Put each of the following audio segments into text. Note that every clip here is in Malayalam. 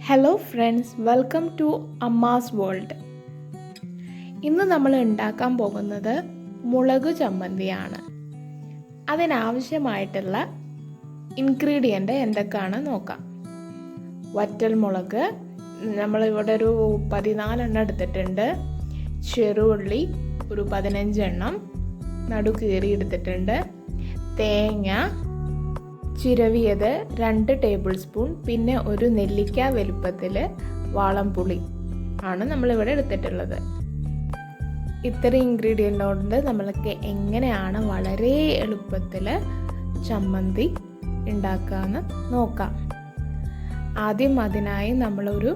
Hello friends, welcome to Amma's world. ഇന്ന് നമ്മൾ ഉണ്ടാക്കാൻ പോകുന്നത് മുളക് ചമ്മന്തിയാണ്. അതിനാവശ്യമായിട്ടുള്ള ഇൻഗ്രീഡിയൻ്റ് എന്തൊക്കെയാണ് നോക്കാം. വറ്റൽ മുളക് നമ്മളിവിടെ ഒരു 14 എടുത്തിട്ടുണ്ട്. ചെറുള്ളി ഒരു 15 നടുകീറി എടുത്തിട്ടുണ്ട്. തേങ്ങ ചിരവിയത് 2 ടേബിൾ സ്പൂൺ, പിന്നെ ഒരു നെല്ലിക്ക വലുപ്പത്തിൽ വാളംപുളി ആണ് നമ്മളിവിടെ എടുത്തിട്ടുള്ളത്. ഇത്ര ഇൻഗ്രീഡിയൻ്റ് കൊണ്ട് നമ്മൾക്ക് എങ്ങനെയാണ് വളരെ എളുപ്പത്തിൽ ചമ്മന്തി ഉണ്ടാക്കാമെന്ന് നോക്കാം. ആദ്യം അതിനായി നമ്മളൊരു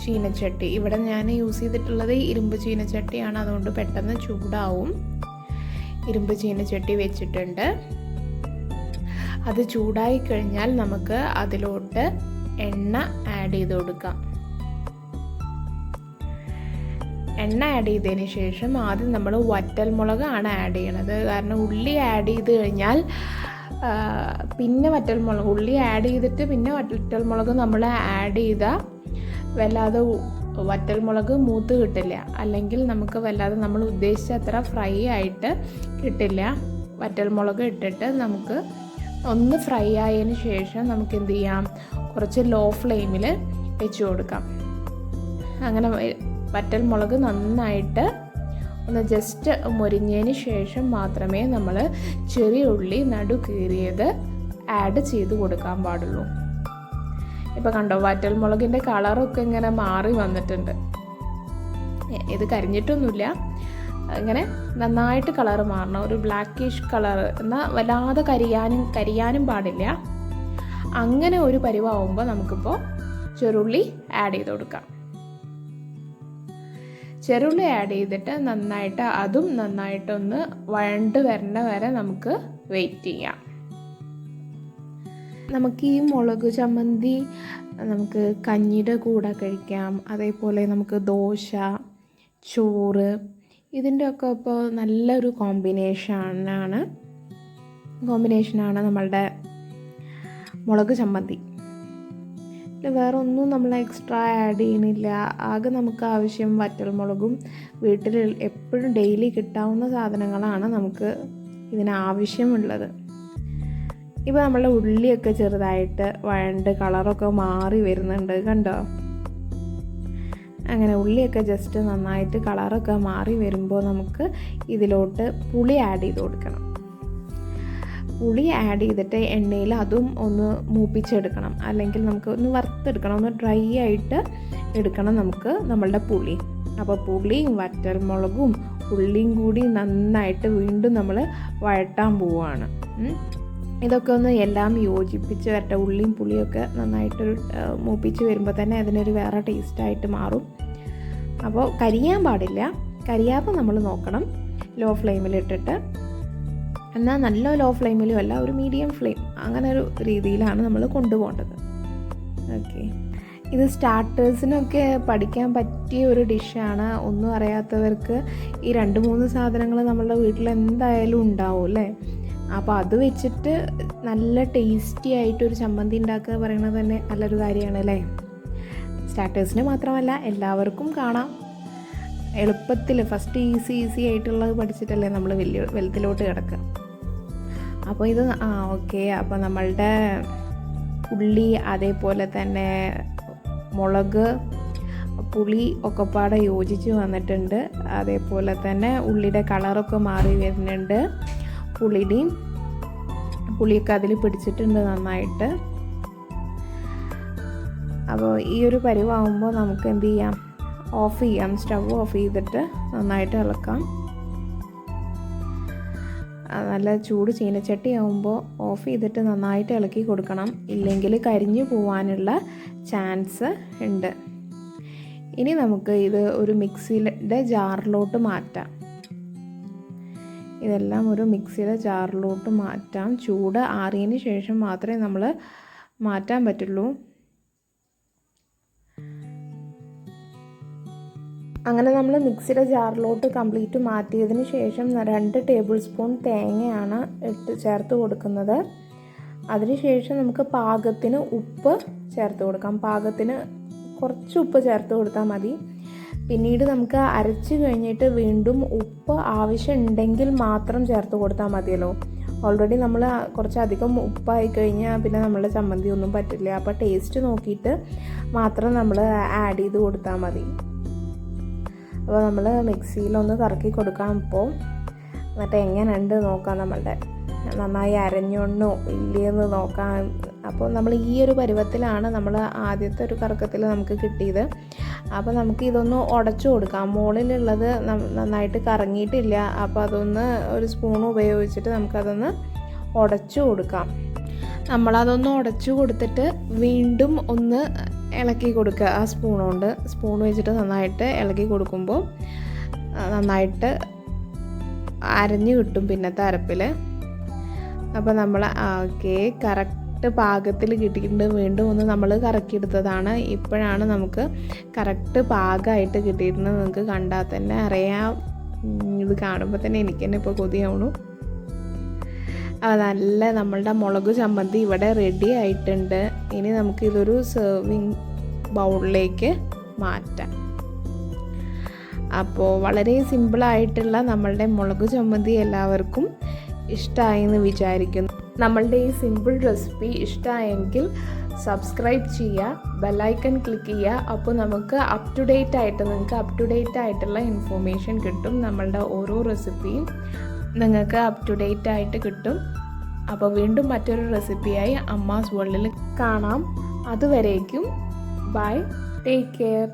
ചീനച്ചട്ടി, ഇവിടെ ഞാൻ യൂസ് ചെയ്തിട്ടുള്ളത് ഇരുമ്പ് ചീനച്ചട്ടിയാണ്, അതുകൊണ്ട് പെട്ടെന്ന് ചൂടാവും. ഇരുമ്പ് ചീനച്ചട്ടി വെച്ചിട്ടുണ്ട്. അത് ചൂടായി കഴിഞ്ഞാൽ നമുക്ക് അതിലോട്ട് എണ്ണ ആഡ് ചെയ്ത് കൊടുക്കാം. എണ്ണ ആഡ് ചെയ്തതിന് ശേഷം ആദ്യം നമ്മൾ വറ്റൽ മുളകാണ് ആഡ് ചെയ്യണത്. കാരണം ഉള്ളി ആഡ് ചെയ്ത് കഴിഞ്ഞാൽ പിന്നെ ഉള്ളി ആഡ് ചെയ്തിട്ട് പിന്നെ വറ്റൽ മുളക് നമ്മൾ ആഡ് ചെയ്താൽ വല്ലാതെ വറ്റൽ മുളക് മൂത്ത് കിട്ടില്ല, അല്ലെങ്കിൽ നമുക്ക് വല്ലാതെ നമ്മൾ ഉദ്ദേശിച്ച അത്ര ഫ്രൈ ആയിട്ട് കിട്ടില്ല. വറ്റൽ മുളക് ഇട്ടിട്ട് നമുക്ക് ഒന്ന് ഫ്രൈ ആയതിന് ശേഷം നമുക്ക് എന്ത് ചെയ്യാം, കുറച്ച് ലോ ഫ്ലെയിമിൽ വെച്ച് കൊടുക്കാം. അങ്ങനെ വറ്റൽ മുളക് നന്നായിട്ട് ഒന്ന് ജസ്റ്റ് മൊരിഞ്ഞതിന് ശേഷം മാത്രമേ നമ്മൾ ചെറിയ ഉള്ളി നടുകീറിയത് ആഡ് ചെയ്ത് കൊടുക്കാൻ പാടുള്ളൂ. ഇപ്പോൾ കണ്ടോ, വറ്റൽ മുളകിൻ്റെ കളറൊക്കെ ഇങ്ങനെ മാറി വന്നിട്ടുണ്ട്. ഇത് കരിഞ്ഞിട്ടൊന്നുമില്ല, ഇങ്ങനെ നന്നായിട്ട് കളർ മാറണം. ഒരു ബ്ലാക്കിഷ് കളർ, എന്നാൽ വല്ലാതെ കരിയാനും പാടില്ല. അങ്ങനെ ഒരു പരിവാകുമ്പോൾ നമുക്കിപ്പോൾ ചെറുള്ളി ആഡ് ചെയ്ത് കൊടുക്കാം. ചെറുള്ളി ആഡ് ചെയ്തിട്ട് അതും നന്നായിട്ടൊന്ന് വഴണ്ട് വരണ വരെ നമുക്ക് വെയിറ്റ് ചെയ്യാം. നമുക്ക് ഈ മുളക് ചമ്മന്തി നമുക്ക് കഞ്ഞിയുടെ കൂടെ കഴിക്കാം. അതേപോലെ നമുക്ക് ദോശ, ചോറ്, ഇതിൻ്റെയൊക്കെ ഇപ്പോൾ നല്ലൊരു കോമ്പിനേഷനാണ് നമ്മളുടെ മുളക് ചമ്മന്തി. വേറെ ഒന്നും നമ്മൾ എക്സ്ട്രാ ആഡ് ചെയ്യണില്ല. ആകെ നമുക്ക് ആവശ്യം വറ്റൽ മുളകും വീട്ടിൽ എപ്പോഴും ഡെയിലി കിട്ടാവുന്ന സാധനങ്ങളാണ് നമുക്ക് ഇതിനാവശ്യമുള്ളത്. ഇപ്പോൾ നമ്മളുടെ ഉള്ളിയൊക്കെ ചെറുതായിട്ട് വഴണ്ട് കളറൊക്കെ മാറി വരുന്നുണ്ട്, കണ്ടോ? അങ്ങനെ ഉള്ളിയൊക്കെ ജസ്റ്റ് നന്നായിട്ട് കളറൊക്കെ മാറി വരുമ്പോൾ നമുക്ക് ഇതിലോട്ട് പുളി ആഡ് ചെയ്ത് കൊടുക്കണം. പുളി ആഡ് ചെയ്തിട്ട് എണ്ണയിൽ അതും ഒന്ന് മൂപ്പിച്ചെടുക്കണം, അല്ലെങ്കിൽ നമുക്ക് ഒന്ന് വറുത്തെടുക്കണം, ഒന്ന് ഡ്രൈ ആയിട്ട് എടുക്കണം നമുക്ക് നമ്മളുടെ പുളി. അപ്പോൾ പുളിയും വറ്റൽ മുളകും ഉള്ളിയും കൂടി നന്നായിട്ട് വീണ്ടും നമ്മൾ വഴട്ടാൻ പോവുകയാണ്. ഇതൊക്കെ ഒന്ന് എല്ലാം യോജിപ്പിച്ച് വരട്ടെ. ഉള്ളിയും പുളിയൊക്കെ നന്നായിട്ടൊരു മൂപ്പിച്ച് വരുമ്പോൾ തന്നെ അതിനൊരു വേറെ ടേസ്റ്റായിട്ട് മാറും. അപ്പോൾ കരിയാൻ പാടില്ല. കരിയാപ്പോൾ നമ്മൾ നോക്കണം ലോ ഫ്ലെയിമിലിട്ടിട്ട്, എന്നാൽ നല്ല ലോ ഫ്ലെയിമിലും അല്ല, ഒരു മീഡിയം ഫ്ലെയിം, അങ്ങനെ ഒരു രീതിയിലാണ് നമ്മൾ കൊണ്ടുപോകേണ്ടത്. ഓക്കെ, ഇത് സ്റ്റാർട്ടേഴ്സിനൊക്കെ പഠിക്കാൻ പറ്റിയ ഒരു ഡിഷാണ്. ഒന്നും അറിയാത്തവർക്ക് ഈ 2-3 സാധനങ്ങൾ നമ്മളുടെ വീട്ടിൽ എന്തായാലും ഉണ്ടാവും അല്ലേ. അപ്പോൾ അത് വെച്ചിട്ട് നല്ല ടേസ്റ്റി ആയിട്ടൊരു ചമ്മന്തി ഉണ്ടാക്കുക പറയുന്നത് തന്നെ നല്ലൊരു കാര്യമാണ് അല്ലേ. സ്റ്റാർട്ടേഴ്സിന് മാത്രമല്ല എല്ലാവർക്കും കാണാം. എളുപ്പത്തിൽ ഫസ്റ്റ് ഈസി ആയിട്ടുള്ളത് പഠിച്ചിട്ടല്ലേ നമ്മൾ വലുതിലോട്ട് കിടക്കുക. അപ്പോൾ ഇത് ഓക്കെ. അപ്പോൾ നമ്മളുടെ ഉള്ളി, അതേപോലെ തന്നെ മുളക്, പുളി ഒക്കെ പാടെ യോജിച്ച് വന്നിട്ടുണ്ട്. അതേപോലെ തന്നെ ഉള്ളിയുടെ കളറൊക്കെ മാറി വരുന്നുണ്ട്. പുളിയൊക്കെ അതിൽ പിടിച്ചിട്ടുണ്ട് നന്നായിട്ട്. അപ്പോൾ ഈ ഒരു പരിവാകുമ്പോൾ നമുക്ക് എന്ത് ചെയ്യാം, ഓഫ് ചെയ്യാം. സ്റ്റവ് ഓഫ് ചെയ്തിട്ട് നന്നായിട്ട് ഇളക്കാം. നല്ല ചൂട് ചീനച്ചട്ടി ആകുമ്പോൾ ഓഫ് ചെയ്തിട്ട് നന്നായിട്ട് ഇളക്കി കൊടുക്കണം, ഇല്ലെങ്കിൽ കരിഞ്ഞു പോവാനുള്ള ചാൻസ് ഉണ്ട്. ഇനി നമുക്ക് ഇത് ഒരു മിക്സിയുടെ ജാറിലോട്ട് മാറ്റാം. ഇതെല്ലാം ഒരു മിക്സിയുടെ ജാറിലോട്ട് മാറ്റാം. ചൂട് ആറിയതിന് ശേഷം മാത്രമേ നമ്മൾ മാറ്റാൻ പറ്റുള്ളൂ. അങ്ങനെ നമ്മൾ മിക്സിയുടെ ജാറിലോട്ട് കംപ്ലീറ്റ് മാറ്റിയതിന് ശേഷം 2 ടേബിൾ സ്പൂൺ തേങ്ങയാണ് ചേർത്ത് കൊടുക്കുന്നത്. അതിനുശേഷം നമുക്ക് പാകത്തിന് ഉപ്പ് ചേർത്ത് കൊടുക്കാം. പാകത്തിന് കുറച്ച് ഉപ്പ് ചേർത്ത് കൊടുത്താൽ മതി. പിന്നീട് നമുക്ക് അരച്ച് കഴിഞ്ഞിട്ട് വീണ്ടും ഉപ്പ് ആവശ്യമുണ്ടെങ്കിൽ മാത്രം ചേർത്ത് കൊടുത്താൽ മതിയല്ലോ. ഓൾറെഡി നമ്മൾ കുറച്ചധികം ഉപ്പായി കഴിഞ്ഞാൽ പിന്നെ നമ്മളുടെ ചമ്മന്തി ഒന്നും പറ്റില്ല. അപ്പോൾ ടേസ്റ്റ് നോക്കിയിട്ട് മാത്രം നമ്മൾ ആഡ് ചെയ്ത് കൊടുത്താൽ മതി. അപ്പോൾ നമ്മൾ മിക്സിയിലൊന്ന് കറക്കി കൊടുക്കാം. ഇപ്പോൾ എന്നിട്ട് എങ്ങനെയുണ്ട് നോക്കാം, നമ്മളുടെ നന്നായി അരഞ്ഞോണ്ണോ ഇല്ലയെന്ന് നോക്കാം. അപ്പോൾ നമ്മൾ ഈ ഒരു പരുവത്തിലാണ് നമ്മൾ ആദ്യത്തെ ഒരു കറക്കത്തിൽ നമുക്ക് കിട്ടിയത്. അപ്പോൾ നമുക്ക് ഇതൊന്ന് ഉടച്ചു കൊടുക്കാം. മുകളിലുള്ളത് നന്നായിട്ട് കറങ്ങിയിട്ടില്ല. അപ്പോൾ അതൊന്ന് ഒരു സ്പൂൺ ഉപയോഗിച്ചിട്ട് നമുക്കതൊന്ന് ഉടച്ചു കൊടുക്കാം. നമ്മളതൊന്ന് ഉടച്ചു കൊടുത്തിട്ട് വീണ്ടും ഒന്ന് ഇളക്കി കൊടുക്കുക. ആ സ്പൂൺ വെച്ചിട്ട് നന്നായിട്ട് ഇളക്കി കൊടുക്കുമ്പോൾ നന്നായിട്ട് അരഞ്ഞു കിട്ടും പിന്നത്തെ അരപ്പിൽ. അപ്പോൾ നമ്മൾ കറക്റ്റ് പാകത്തിൽ കിട്ടിയിട്ടുണ്ട്. വീണ്ടും ഒന്ന് നമ്മൾ കറക്കിയെടുത്തതാണ്. ഇപ്പോഴാണ് നമുക്ക് കറക്റ്റ് പാകമായിട്ട് കിട്ടിയിട്ടുണ്ട്. നിങ്ങൾക്ക് കണ്ടാൽ തന്നെ അറിയാം. ഇത് കാണുമ്പോൾ തന്നെ എനിക്ക് തന്നെ ഇപ്പോൾ കൊതിയാവണു. നല്ല നമ്മളുടെ മുളക് ചമ്മന്തി ഇവിടെ റെഡി ആയിട്ടുണ്ട്. ഇനി നമുക്കിതൊരു സെർവിങ് ബൗളിലേക്ക് മാറ്റാം. അപ്പോൾ വളരെ സിമ്പിളായിട്ടുള്ള നമ്മളുടെ മുളക് ചമ്മന്തി എല്ലാവർക്കും ഇഷ്ടമായി എന്ന് വിചാരിക്കുന്നു. നമ്മളുടെ ഈ സിമ്പിൾ റെസിപ്പി ഇഷ്ടമായെങ്കിൽ സബ്സ്ക്രൈബ് ചെയ്യുക, ബെല്ലൈക്കൺ ക്ലിക്ക് ചെയ്യുക. അപ്പോൾ നമുക്ക് അപ് ടു ഡേറ്റ് ആയിട്ടുള്ള ഇൻഫോർമേഷൻ കിട്ടും. നമ്മളുടെ ഓരോ റെസിപ്പിയും നിങ്ങൾക്ക് അപ് ടു ഡേറ്റ് ആയിട്ട് കിട്ടും. അപ്പോൾ വീണ്ടും മറ്റൊരു റെസിപ്പിയായി അമ്മാസ് വേൾഡിൽ കാണാം. അതുവരേക്കും ബൈ, ടേക്ക് കെയർ.